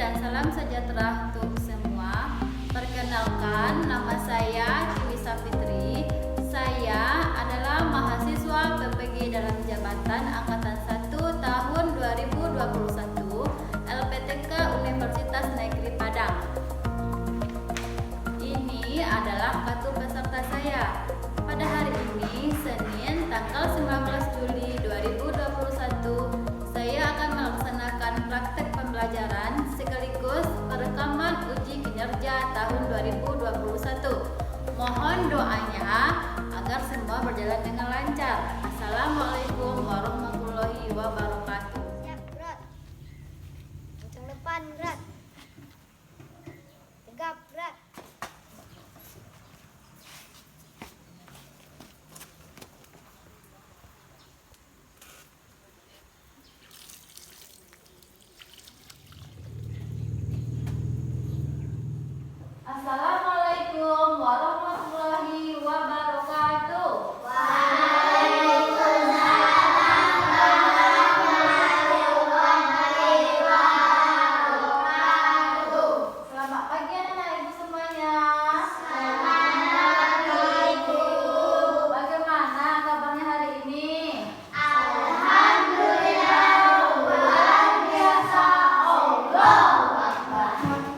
dan salam sejahtera untuk semua. Perkenalkan, nama saya Dewi Safitri. Saya adalah mahasiswa PPG dalam jabatan Angkatan 1 tahun 2021 LPTK Universitas Negeri Padang. Ini adalah kartu peserta saya. Pada hari ini, Senin, tanggal 19 Juli 2021, saya akan melaksanakan praktek pembelajaran sekaligus perekaman uji kinerja tahun 2021. Mohon doanya agar semua berjalan dengan lancar. Assalamualaikum warahmatullahi wabarakatuh. Siap, berat. Kencang depan, berat. Tegap, berat. Assalamualaikum warahmatullahi wabarakatuh. Selamat pagi anak-anak ibu semuanya. Bagaimana kabarnya hari ini?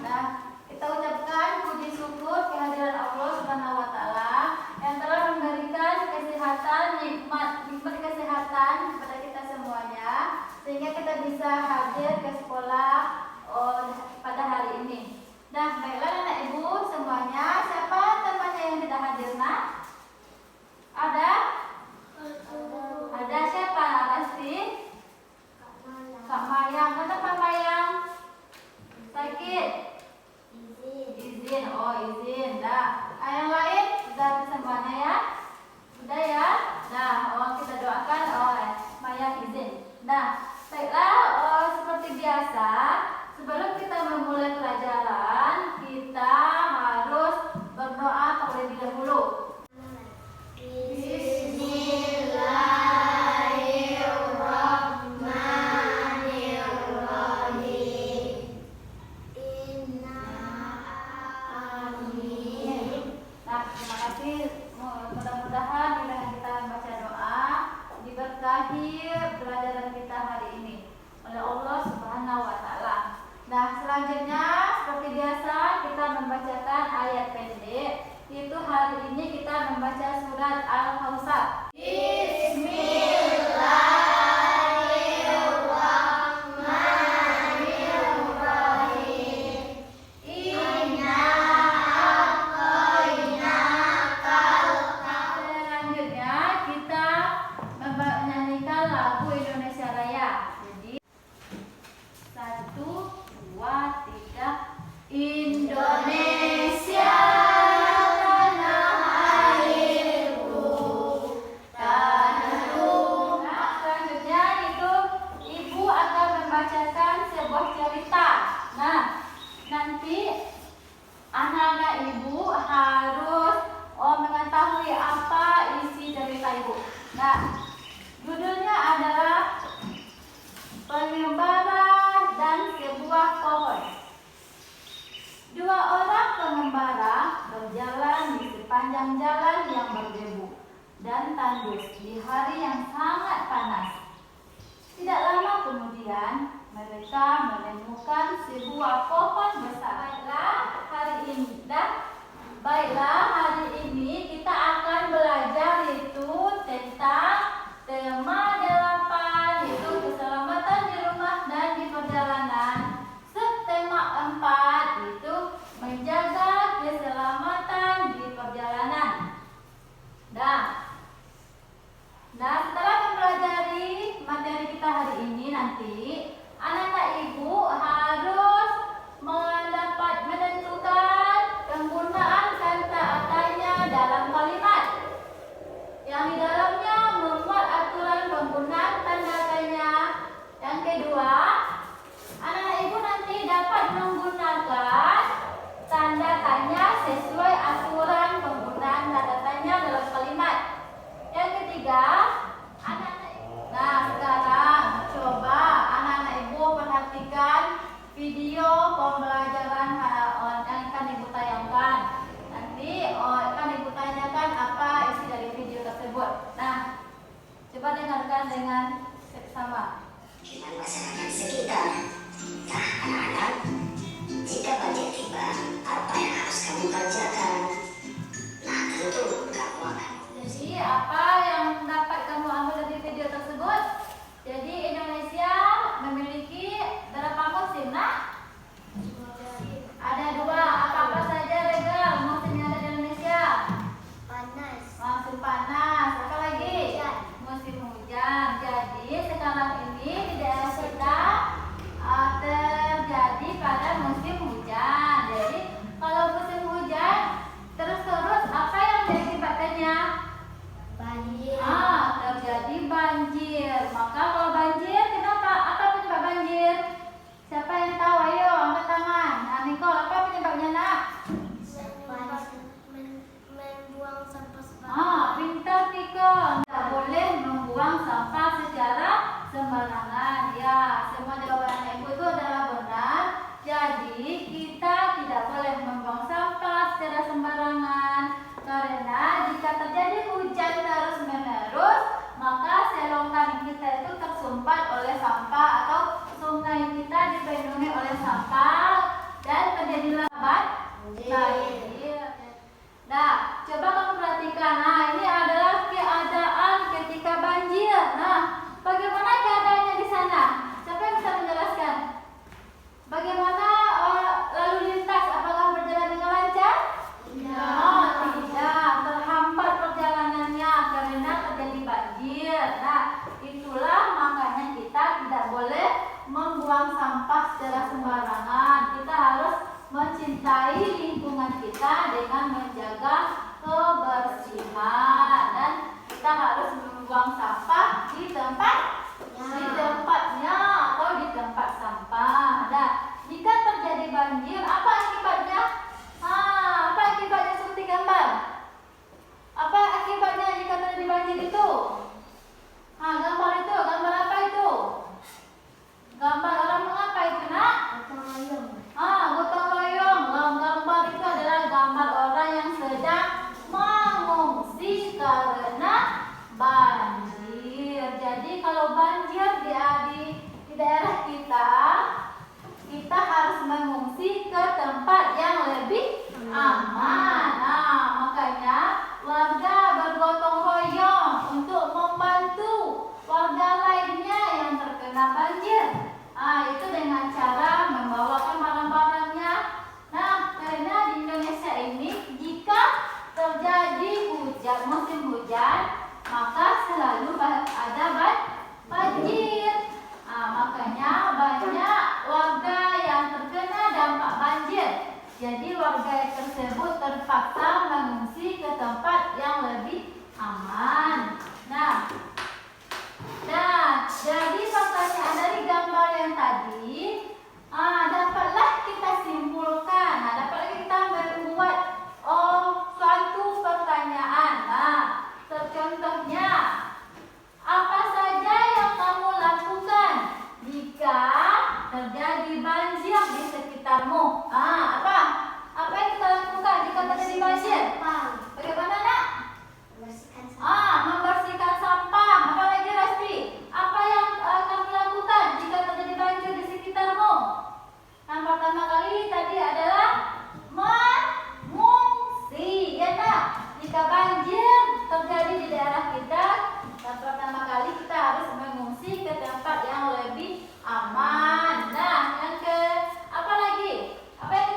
Nah, kita ucapkan puji syukur kehadiran Allah Subhanahu wa taala yang telah memberikan kesehatan, nikmat kesehatan kepada kita semuanya sehingga kita bisa hadir ke sekolah pada hari ini. Nah, baiklah anak ibu semuanya, siapa temannya yang tidak hadir, nak? Ada? Ada siapa? Rasti? Kak Mayang. Kenapa Mayang? Sakit? Izin. Oh, izin. Dah. Yang lain sudah semuanya ya? Sudah ya? Nah, kita doakan Mayang izin. Nah, baiklah, seperti biasa, sebelum kita memulai pelajaran, kita harus berdoa terlebih dahulu. Nah, terima kasih. Mudah-mudahan dengan kita membaca doa diberkahi pelajaran kita hari ini oleh Allah Subhanahu wa taala. Nah, selanjutnya seperti biasa kita membacakan ayat pendek. Itu hari ini kita membaca surat Al-Kautsar. Selanjutnya kita menyanyikan lagu Indonesia Raya. Jadi 1, 2, 3. Indonesia tanah airku, tanahku. Nah, selanjutnya itu ibu akan membacakan sebuah cerita. Nah, nanti anak-anak ibu harus mengetahui apa isi cerita ibu. Nah, judulnya adalah Pengembara dan Sebuah Pohon. Dua orang pengembara berjalan di sepanjang jalan yang berdebu dan tandus di hari yang sangat panas. Tidak lama kemudian mereka menemukan sebuah pohon besar. Baiklah, hari ini kita akan belajar itu tentang tema 8, yaitu keselamatan di rumah dan di perjalanan. Subtema 4 itu menjaga keselamatan di perjalanan. Nah, setelah mempelajari materi kita hari ini, nanti anak-anak ibu harus menentukan penggunaan kata Coba dengarkan dengan seksama. Dengan masyarakat sekitar. Nah, anak-anak, jika banjir tiba, apa yang harus kamu kerjakan? Nah, tentu kamu akan. Jadi apa yang dapat kamu ambil dari video tersebut? Jadi Indonesia memiliki berapa musim, nak? Ada 2. Apa-apa saja Regal musim yang ada di Indonesia? Panas. Musim panas. Apa lagi? Hujan. Musim hujan. Jadi sekarang ini di daerah kita terjadi pada musim hujan. Jadi kalau musim hujan terus-terus apa yang diakibatkannya? Banjir. Terjadi banjir. Maka kalau banjir, kenapa? Apa penyebab banjir? Siapa yang tahu? Ayo, angkat tangan. Nah, Nicole, apa penyebabnya, nak? Membuang sampah sembarangan. Pintar, Nicole. Tidak boleh membuang sampah secara sembarangan. Ya, semua jawaban ibu itu adalah benar. Jadi, kita tidak boleh membuang sampah secara sembarangan. Karena jika terjadi hujan terus-menerus, maka selokan kita itu tersumpat oleh sampah atau sungai kita dipenuhi oleh sampah dan terjadilah banjir. Nah, coba kamu perhatikan. Nah, ini adalah keadaan ketika banjir. Nah, bagaimana keadaannya di sana? Siapa yang bisa menjelaskan? Bagaimana lalu lintas? Apakah berjalan dengan lancar? Tidak. Terhambat perjalanannya karena terjadi banjir. Nah, itulah makanya kita tidak boleh membuang sampah secara sembarangan. Kita harus mencintai lingkungan kita dengan menjaga kebersihan dan kita harus membuang sampah di tempatnya atau di tempat sampah. Nah, jika terjadi banjir, apa akibatnya? Apa akibatnya seperti gambar? Apa akibatnya jika terjadi banjir itu? Gambar apa itu? Gambar orang mengapa itu, nak? Gotong royong. Gambar itu adalah gambar orang yang sedang mengungsi karena banjir. Jadi kalau banjir di daerah kita harus mengungsi ke tempat yang lebih aman. Nah, makanya warga bergotong royong untuk membantu warga lainnya yang terkena banjir. Itu dengan cara membawakan barang-barangnya. Nah, karena di Indonesia ini jika terjadi musim hujan, maka selalu ada banjir. Makanya banyak warga yang terkena dampak banjir. Jadi warga tersebut terpaksa mengungsi ke tempat yang lebih aman. Nah, jadi pertanyaan dari gambar yang tadi dapatlah kita simpulkan. Dapatlah kita membuat suatu pertanyaan. Contohnya, apa saja yang kamu lakukan jika terjadi banjir di sekitarmu? Apa yang kita lakukan jika terjadi banjir? Bagaimana, nak? Membersihkan sampah. Apa lagi, Rasti? Apa yang kamu lakukan jika terjadi banjir di sekitarmu? Yang pertama kali tadi adalah mengungsi, ya nak? Jika banjir terjadi di daerah kita, yang pertama kali kita harus mengungsi ke tempat yang lebih aman. Nah, apa lagi? Apa yang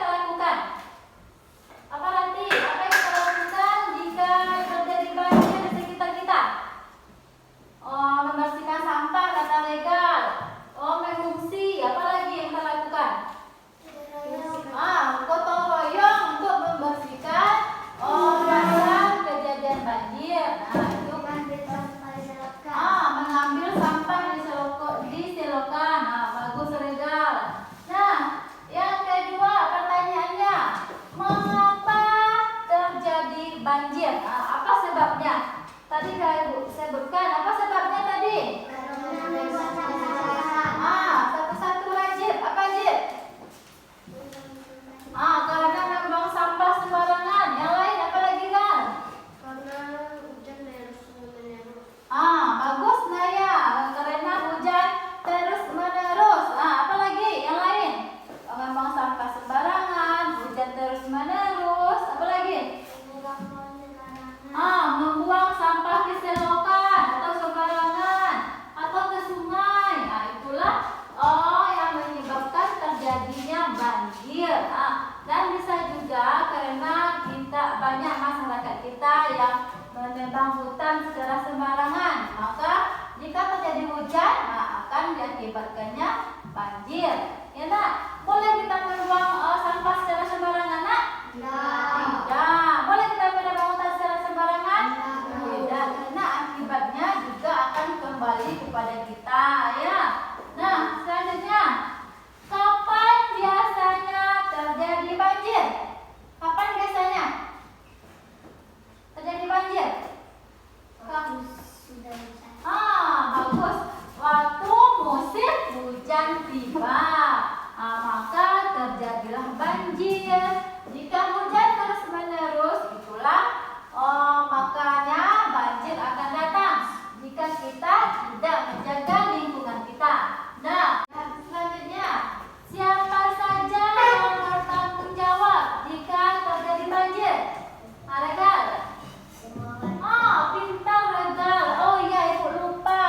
banjir. Dan bisa juga karena kita banyak masyarakat kita yang menebang hutan secara sembarangan, maka jika terjadi hujan akan diakibatkannya banjir. Ya nak, boleh kita membuang sampah secara sembarangan nak? Tidak. Boleh kita menebang hutan secara sembarangan? Tidak, karena akibatnya juga akan kembali kepada kita ya. Nah, selanjutnya, kapan biasanya terjadi banjir? Kapan biasanya terjadi banjir? Bagus. Waktu musim hujan tiba, maka terjadilah banjir. Jika hujan terus-menerus, itulah makanya banjir akan datang jika kita tidak menjaga lingkungan kita. Nah, selanjutnya, siapa saja yang bertanggung jawab jika terjadi banjir? Regal. Pintar Regal. Oh iya, ibu lupa.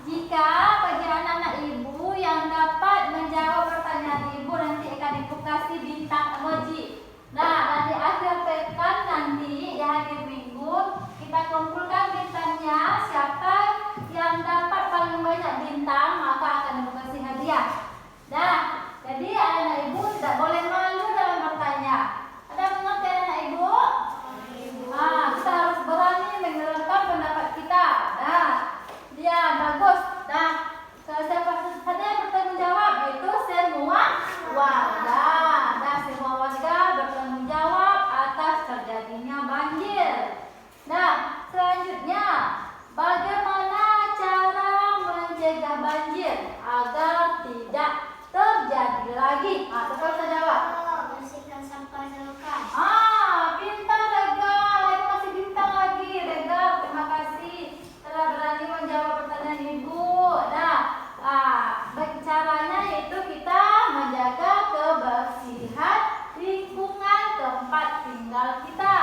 Jika bagi anak-anak ibu yang dapat menjawab pertanyaan ibu, nanti akan ibu kasih bintang emoji. Nah, di akhir pekan nanti di hari Minggu kita kumpulkan bintangnya. Siapa yang dapat paling banyak bintang maka akan ibu kasih hadiah. Nah, jadi anak ibu tidak boleh malu dalam bertanya. Ada mengerti anak ibu? Kita harus berani mengeluarkan pendapat kita. Nah, dia bagus. Nah, siapa saja yang bertanggung jawab yaitu semua warga. Nah, semua warga bertanggung jawab atas terjadinya banjir. Nah, selanjutnya, bagaimana cara mencegah banjir agar tidak terjadi lagi? Siapa bisa jawab? Bersihkan sampah selokan. Pintar Regal. Ibu kasih bintang lagi. Regal, terima kasih telah berani menjawab pertanyaan ibu. Nah, caranya yaitu kita menjaga kebersihan lingkungan tempat tinggal kita.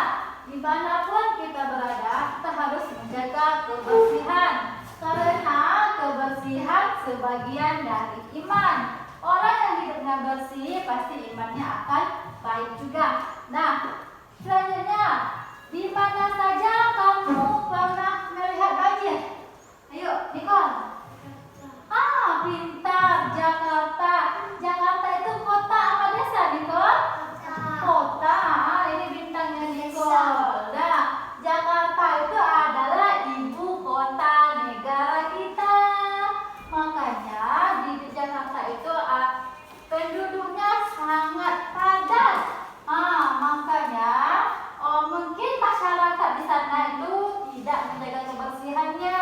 Dimanapun kita berada, kita harus menjaga kebersihan. Karena kebersihan sebagian dari iman. Orang yang hidupnya bersih pasti imannya akan baik juga. Nah, selanjutnya, di mana saja kamu pernah melihat banjir? Ayo, Nicole. Pintar. Jakarta. Jakarta itu kota apa desa, Nicole? Kota. Ini bintangnya Nicole. Nah, Jakarta itu adalah ibu kota negara kita. Makanya di Jakarta itu penduduknya sangat padat. Makanya mungkin masyarakat di sana itu tidak menjaga kebersihannya.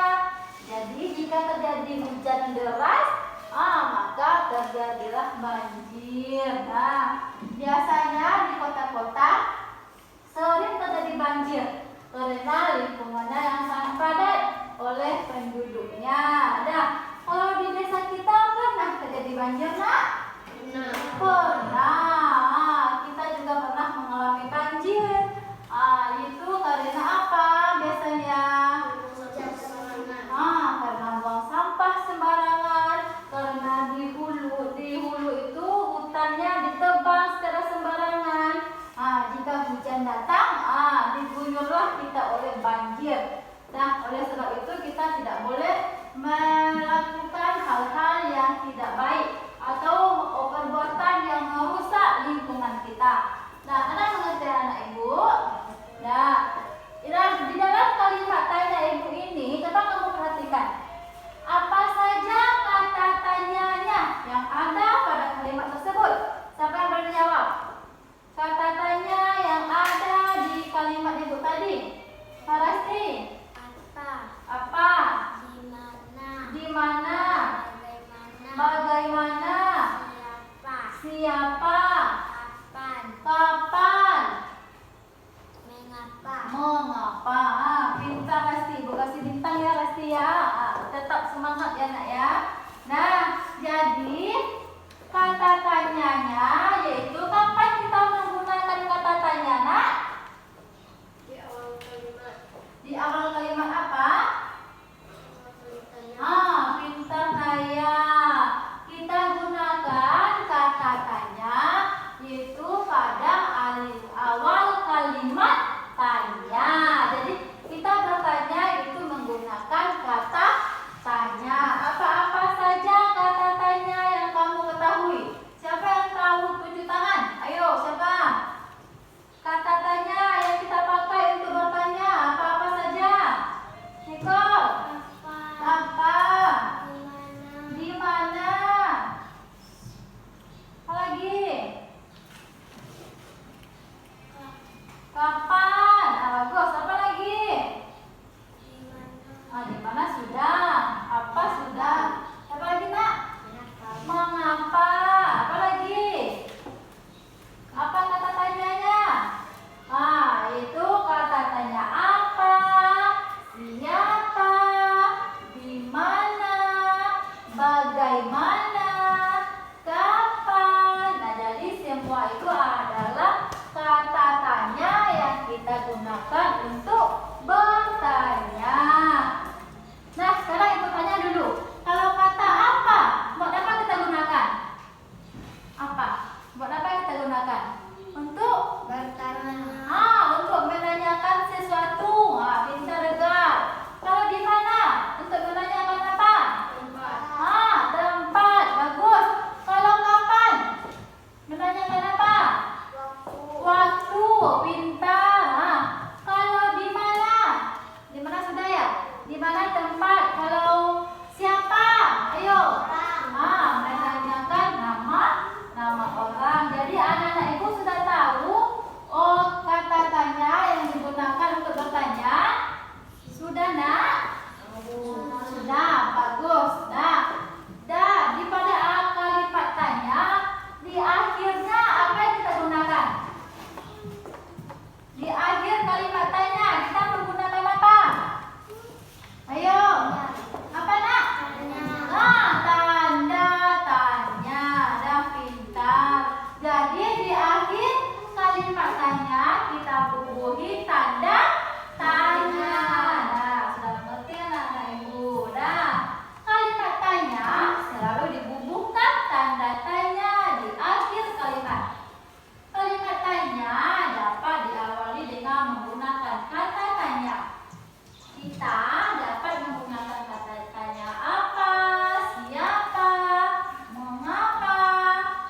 Jadi jika terjadi hujan deras, maka terjadilah banjir. Nah, biasanya di kota-kota sering terjadi banjir karena lingkungannya yang sangat padat oleh penduduknya. Nah, kalau di desa kita pernah terjadi banjir, nak? Pernah. Kita juga pernah mengalami banjir. Itu karena apa biasanya? Karena buang sampah sembarangan. Karena di hulu itu hutannya ditebang secara sembarangan. Jika hujan datang, diguyurlah kita oleh banjir. Nah, oleh sebab itu kita tidak boleh melakukan hal-hal yang tidak baik atau perbuatan yang merusak lingkungan kita. Nah, anak mengerti anak ibu? Nah, di dalam kalimat tanya ibu ini, coba kamu perhatikan. Apa saja kata tanyanya yang ada pada kalimat tersebut? Siapa yang berani jawab? Kata tanya yang ada di kalimat ibu tadi. Harasti. Apa? Di mana? Bagaimana? Siapa? Kapan? Mengapa? Pintar Rasti. Ibu kasih bintang ya Rasti ya. Tetap semangat ya nak ya. Nah, jadi kata tanyanya yaitu kapan kita menggunakan kata tanya nak? Di awal kalimat apa? Pintar Naya. Kita gunakan kata tanya semua itu adalah kata tanya yang kita gunakan untuk bertanya. Nah, sekarang ibu tanya dulu. Kalau kata apa, buat apa kita gunakan? Apa? Buat apa kita gunakan? Untuk Bertanya. untuk menanyakan sesuatu. Bisa regal. Kalau di mana? Untuk menanyakan apa? Tempat. Tempat. Bagus. Kalau kapan? Menanyakan apa? Waktu. Waktu. Pintar. Kalau di mana? Di mana sudah ya? Di mana tempat? Kalau siapa? Ayo. Orang. Menanyakan nama orang. Jadi anak-anak ibu sudah tahu kata tanya yang digunakan untuk bertanya. Sudah nak? Sudah, bagus. Di pada kalimat tanya, di akhirnya apa yang kita gunakan? Di akhir kalimat tanya kita menggunakan apa? Ayo, apa nak? Tanda tanya. Dah pintar. Jadi di akhir kalimat tanya kita bubuhi tanda tanya. Sudah mengerti anak-anak ibu? Kalimat tanya selalu dibubuhkan tanda tanya di akhir kalimat. Kalimat tanya dapat diawali dengan menggunakan kata tanya. Kita dapat menggunakan kata tanya apa, siapa, mengapa,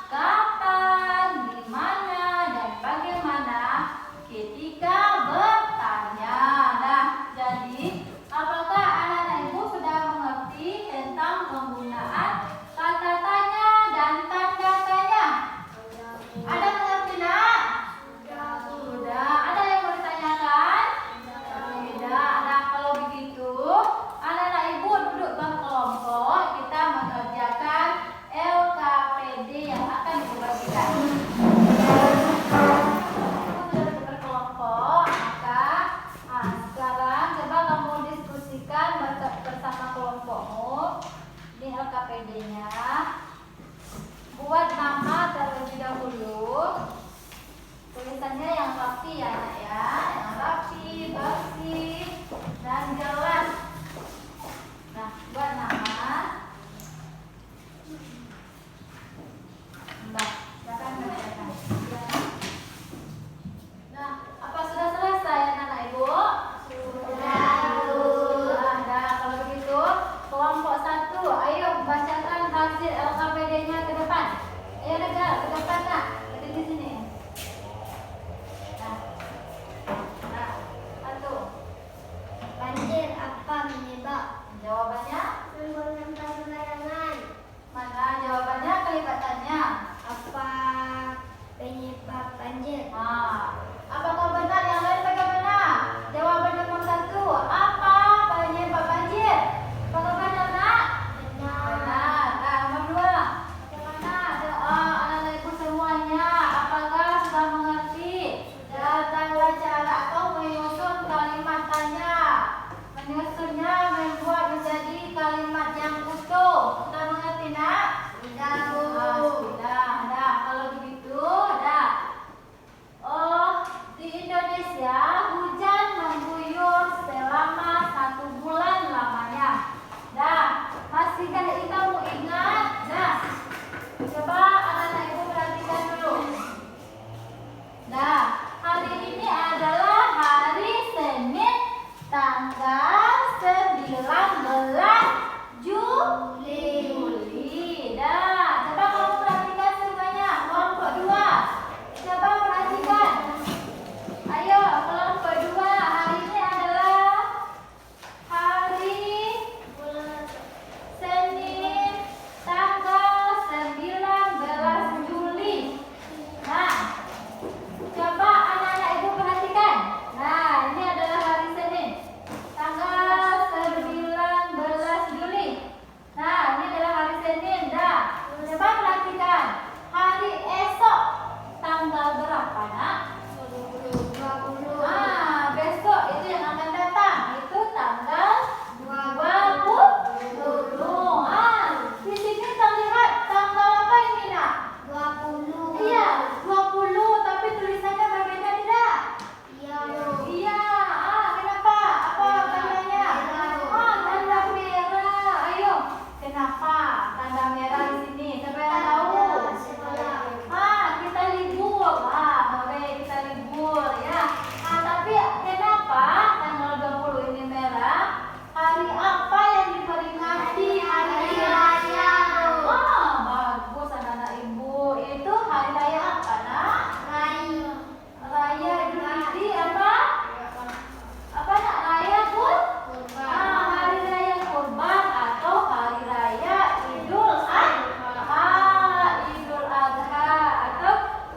kapan, di mana, dan bagaimana ketika bertanya. Jadi apakah anak-anak ibu sudah mengerti tentang penggunaan kata tanya dan tanda tanya? Ada mengerti nak? Sudah. Ada yang mau ditanyakan? Tidak. Kalau begitu, anak-anak ibu duduk berkelompok. Kita mengerjakan LKPD yang akan ibu bagikan. Ibu sudah duduk berkelompok, maka sekarang coba kamu diskusikan bersama kelompokmu di LKPD-nya. Buat nama terlebih dahulu. Tulisannya yang rapi ya nak ya, yang rapi, bersih, dan jelas. Buat nama. Silakan kerjakan. Apa sudah selesai anak-anak ibu? Sudah. Kalau begitu, kelompok 1, ayo bacakan hasil LKPD-nya ke depan. Ayo Regal, ke depan nak. Di sini. Satu. Banjir apa penyebab? Jawabannya? Menggunakan sembarangan. Mana jawabannya kelihatannya? Apa penyebab banjir? Apakah benar? Yang lain bagaimana? Jawaban nomor 1. Apa penyebab banjir? Apakah benar nak? Benar. Nomor 2. Bagaimana anak-anak ibu semuanya? Apakah sudah mengerti tata cara atau menyusun kalimat tanya? Menyusunnya membuat menjadi kalimat yang utuh. Sudah mengerti nak? Sudah. Sudah. Kalau begitu,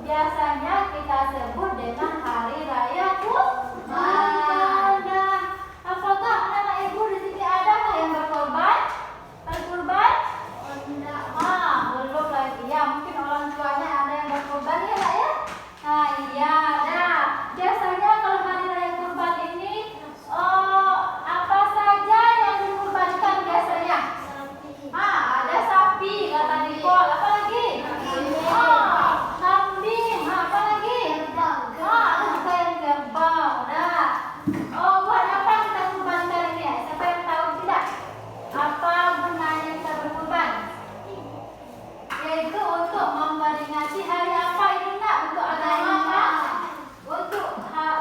biasanya kita sebut dengan Hari Raya Kurban. Nah, apakah anak ibu di sini ada yang berkorban? Berkorban? Belum lagi ya. Mungkin orang tuanya ada yang berkorban ya, Nak ya? Nah, iya. Nah, biasanya kalau Hari Raya Kurban ini apa saja yang dikurbankan biasanya? Ada sapi kata Nicole. Apa lagi? Kambing. Apa lagi? Ada juga yang kerbau. Nah, buat apa kita kurbankan ini ya? Siapa yang tahu tidak? Apa gunanya kita berkurban? Yaitu untuk memperingati hari apa ini, Nak? Untuk agama apa? Untuk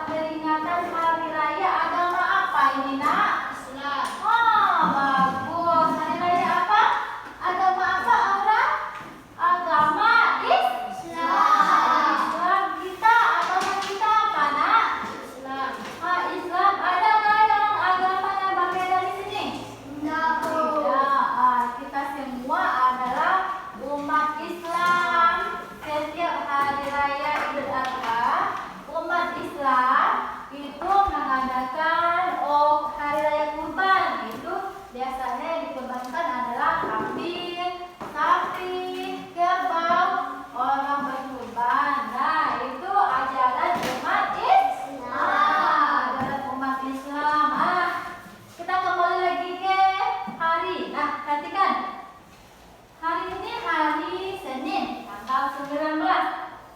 peringatan hari raya agama apa ini, Nak? Bagus. Hari raya apa? Agama apa, Aura? Agama Islam. Agama kita apa, Nak? Islam. Ada nggak yang agama yang berbeda di sini? Tidak. Kita semua adalah umat Islam. Setiap hari raya Idul Adha, umat Islam itu mengadakan hari raya kurban. Itu biasanya yang dikurbankan adalah kambing, sapi, kerbau, orang berkurban. Nah, itu ajaran umat Islam. Ajaran umat Islam. Kita kembali lagi ke hari. Nah, perhatikan. Hari ini hari Senin, tanggal 19.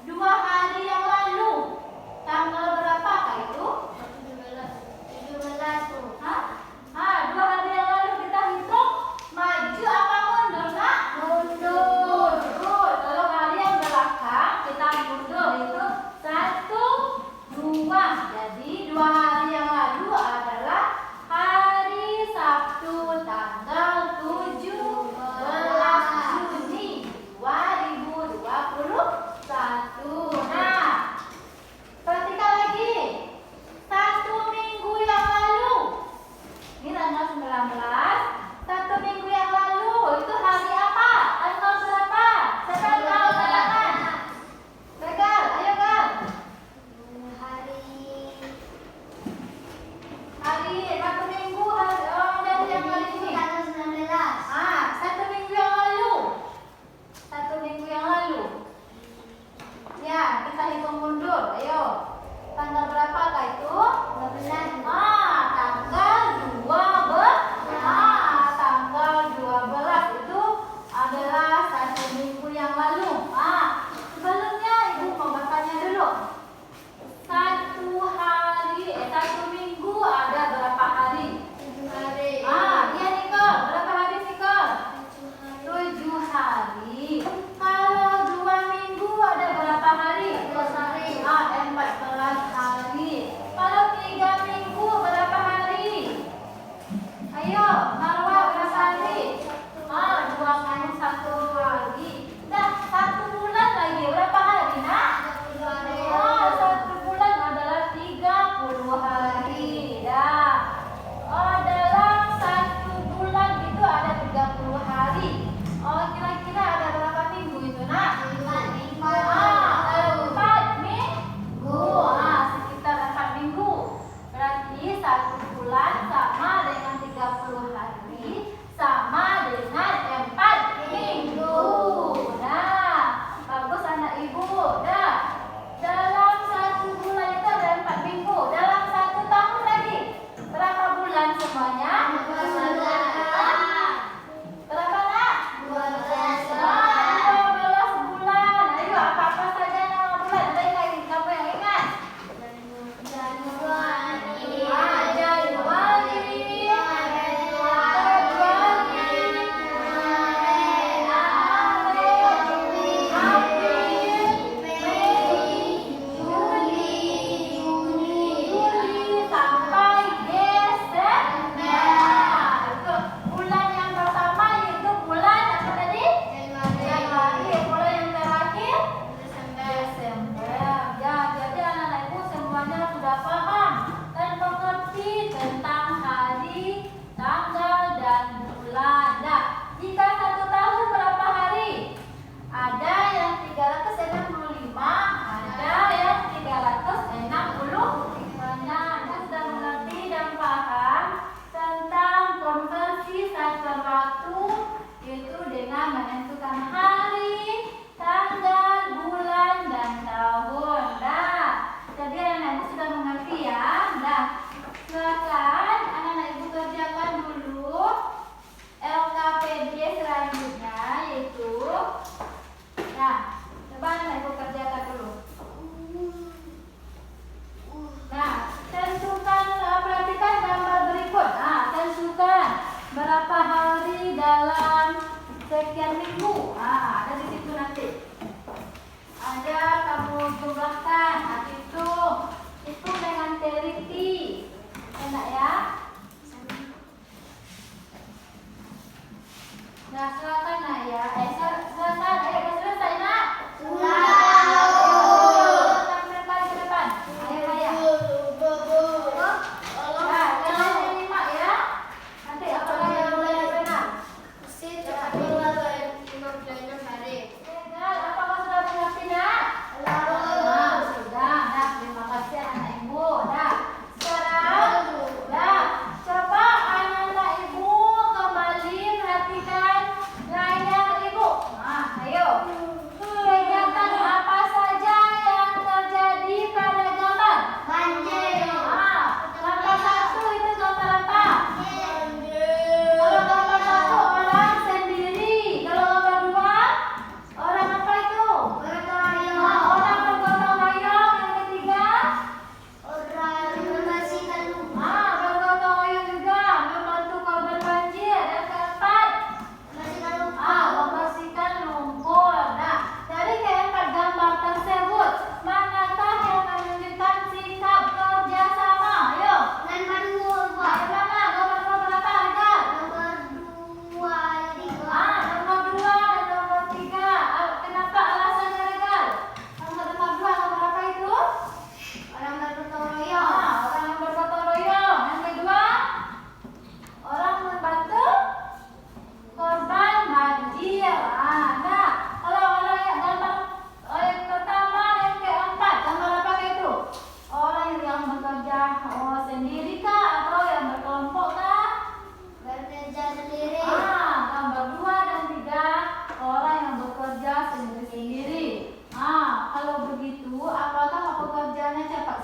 2 hari yang lalu, tanggal berapakah itu? 17 tuh. 2 hari yang lalu kita hitung maju apa mundur, Nak? Mundur. Kalau hari yang belakang kita mundur itu 1, 2. Jadi 2 hari yang lalu adalah hari Sabtu tanggal 17 Juni 2021. Nah, perhatikan lagi. 1 minggu yang lalu. Ini tanggal 19. 1 minggu yang lalu itu hari apa? Tanggal berapa? Siapa yang tahu? Katakan. Regal, ayo Gal. Hari 1 minggu dari yang kali ini. Tanggal 19. 1 minggu yang lalu. 1 minggu yang lalu. Ya, kita hitung mundur. Ayo. Tanggal berapakah itu? 12. Tanggal 12. Tanggal 12 itu adalah 1 minggu yang lalu. Sebelumnya Ibu mau bertanya dulu. 1 minggu ada berapa hari? 7 hari. Iya Nicole, berapa hari Nicole? 7 hari. Kalau 2 minggu ada berapa hari? 14 hari. 14 hari. Kalau 3 minggu berapa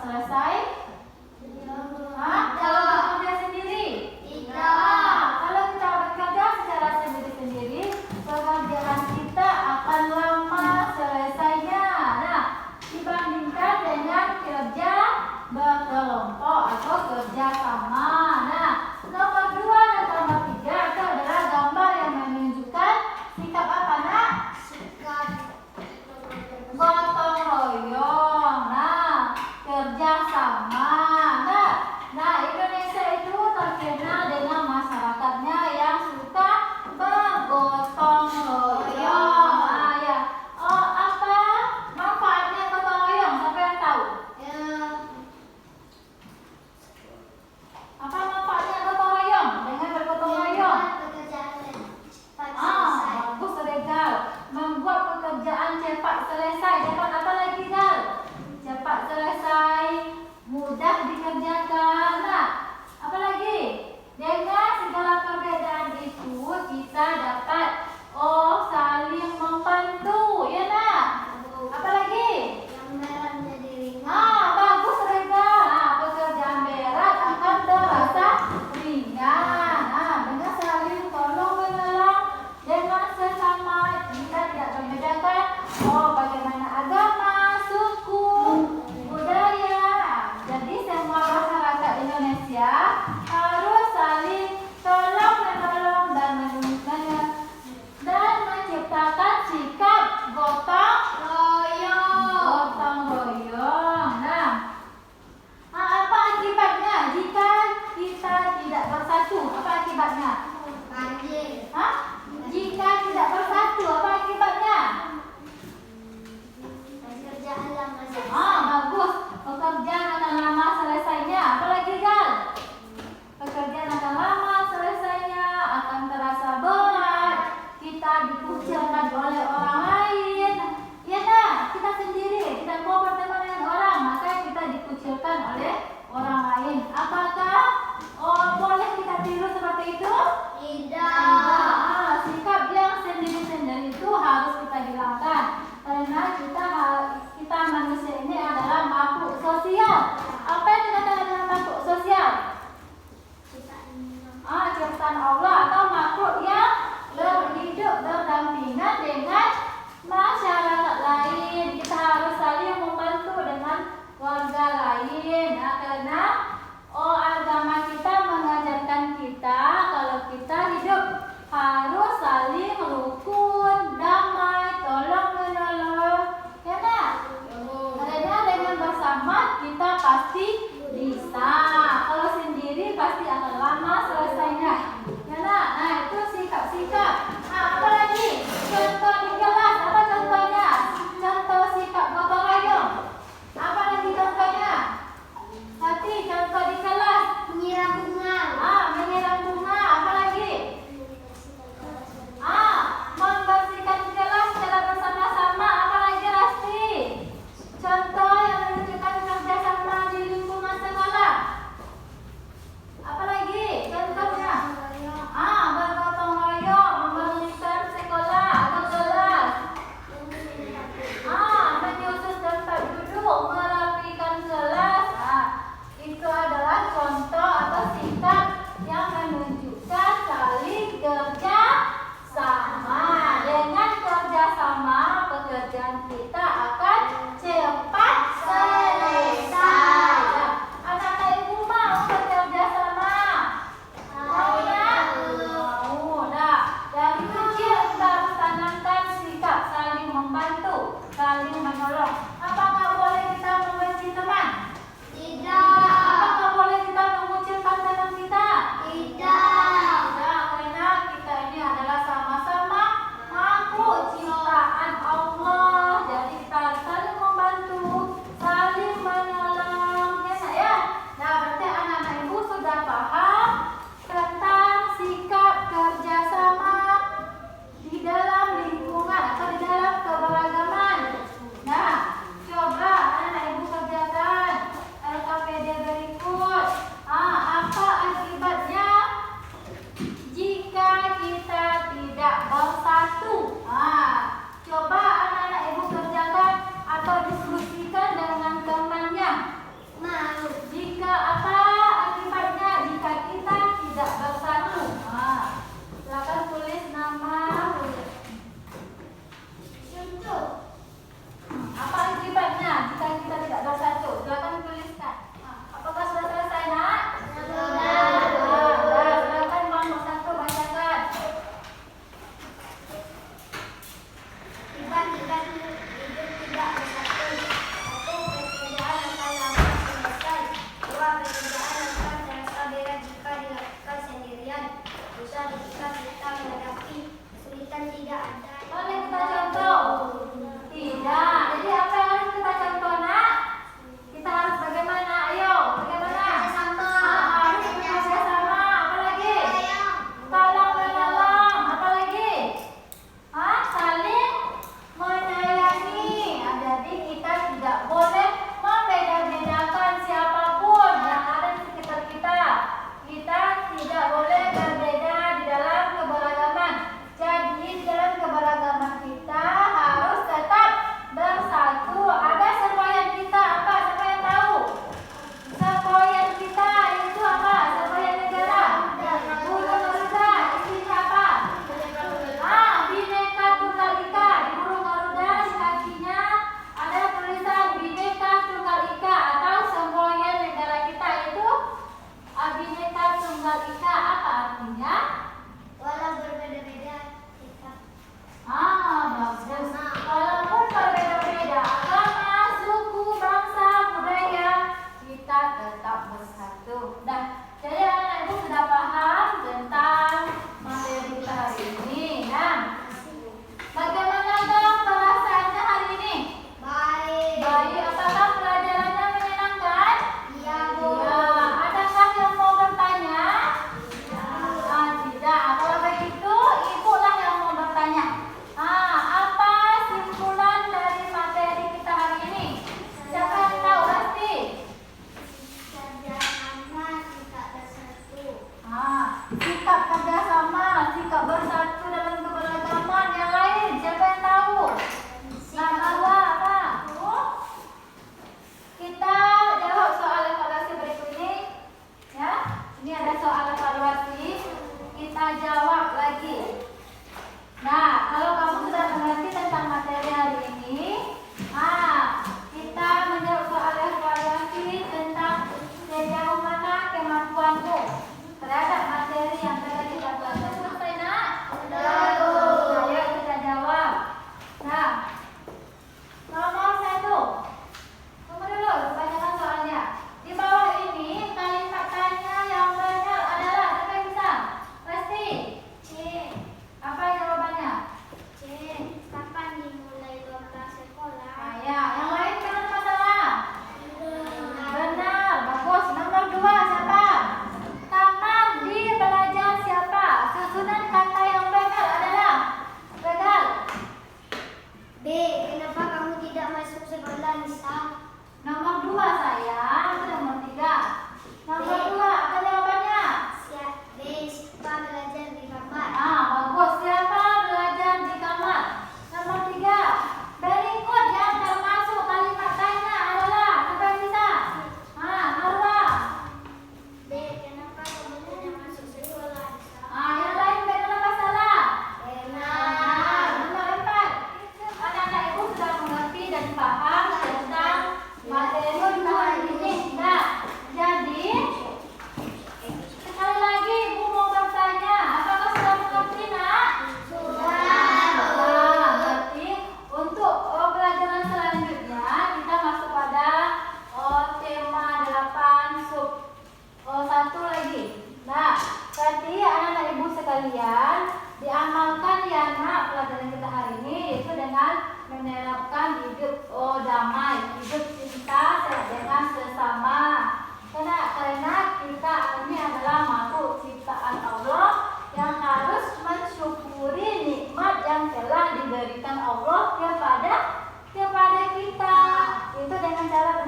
selesai? Kalau bekerja sendiri? Kalau kita bekerja secara sendiri-sendiri, pekerjaan kita akan lama selesainya. Nah, dibandingkan dengan kerja berkelompok atau kerja sama. Nah, nomor 2 dan nomor 3 itu adalah gambar yang menunjukkan sikap apa, nak? Gotong royong. Nah, kerja sama. Nah, Indonesia itu terkenal dengan masyarakatnya yang suka bergotong royong. Ya. Apa manfaatnya gotong royong? Siapa yang tahu? Apa manfaatnya gotong royong? Dengan bergotong royong? Bagus, Regal. Membuat pekerjaan cepat selesai. Cepat apa lagi, Gal? Cepat selesai, mudah dikerjakan. Nah, apa lagi? Dengan segala perbedaan itu kita dapat saling membantu, ya nak? Apa lagi? Bagus, Regal. Pekerjaan berat akan terasa ringan. Dengan saling tolong menolong dengan sesama, kita tidak membedakan bagaimana agama, suku, budaya. Jadi semua masyarakat Indonesia harus saling tolong menolong dan menciptakan sikap gotong royong. Nah, apa akibatnya jika kita tidak bersatu? Apa akibatnya? Jika tidak bersatu, apa akibatnya? Bagus. Pekerjaan akan lama selesainya. Apalagi, Gal? Pekerjaan akan lama selesainya, akan terasa berat. Kita dikucilkan oleh orang lain. Ya nak, kita sendiri tidak mau berteman dengan orang, maka kita dikucilkan oleh orang lain. Apakah boleh kita tiru seperti itu? Tidak. Sikap yang sendiri-sendiri itu harus kita hilangkan. Karena kita manusia ini adalah makhluk sosial. Apa yang dikatakan dengan makhluk sosial? Ciptaan Allah atau makhluk yang berhidup berdampingan dengan masyarakat lain. Kita harus saling membantu dengan warga lain. Karena agama kita mengajarkan kita kalau kita hidup harus saling rukun, damai, tolong menolong. Ya nak? Karena dengan bersama kita pasti bisa. Kalau sendiri pasti akan lama selesainya. Ya nak? Nah, itu sikap-sikap. Apa lagi? Contoh di kelas. Apa contohnya? Contoh sikap gotong royong. Apa lagi contohnya? Hati, contoh di kelas. Menyiram bunga. Menyiram bunga. Apa lagi? Membersihkan kelas secara bersama-sama. Apa lagi, Rasti? Contoh yang menunjukkan kerjasama di lingkungan.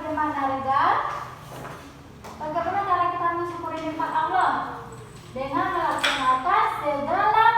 bagaimana, Rega? Bagaimana cara kita mensyukuri nikmat Allah? Dengan melaksanakan segala